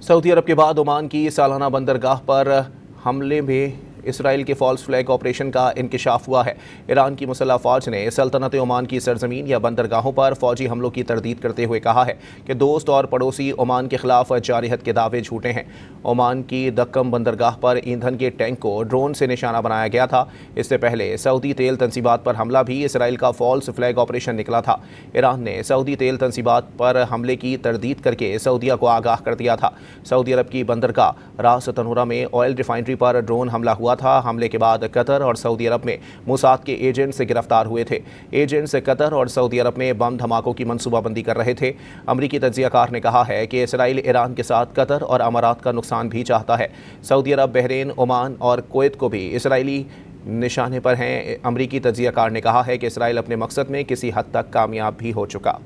Saudi अरब के बाद Oman की सालाना बंदरगाह पर हमले में इसराइल के फॉल्स फ्लैग ऑपरेशन का इंकशाफ हुआ है। ईरान की मुसल्लह फ़ौज ने सल्तनत ओमान की सरजमीन या बंदरगाहों पर फौजी हमलों की तरदीद करते हुए कहा है कि दोस्त और पड़ोसी ओमान के खिलाफ जारहत के दावे झूठे हैं। ओमान की दक्कम बंदरगाह पर ईंधन के टैंक को ड्रोन से निशाना बनाया गया था। इससे पहले सऊदी तेल तंसीबात पर हमला भी इसराइल का फॉल्स फ्लैग ऑपरेशन निकला था। ईरान ने सऊदी तेल तंसीबात पर हमले की तरदीद करके सऊदीया को आगाह कर दिया था। सऊदी अरब की बंदरगाह रास तनूरा में ऑयल रिफाइनरी पर ड्रोन हमला हुआ था। हमले के बाद कतर और सऊदी अरब में मोसाद के एजेंट्स गिरफ्तार हुए थे। एजेंट्स कतर और सऊदी अरब में बम धमाकों की मंसूबाबंदी कर रहे थे। अमरीकी तज्जियाकार ने कहा है कि इसराइल ईरान के साथ कतर और अमारात का नुकसान भी चाहता है। सऊदी अरब, बहरीन, ओमान और कुवैत को भी इसराइली निशाने पर हैं। अमरीकी तज्जियाकार ने कहा है कि इसराइल अपने मकसद में किसी हद तक कामयाब भी हो चुका।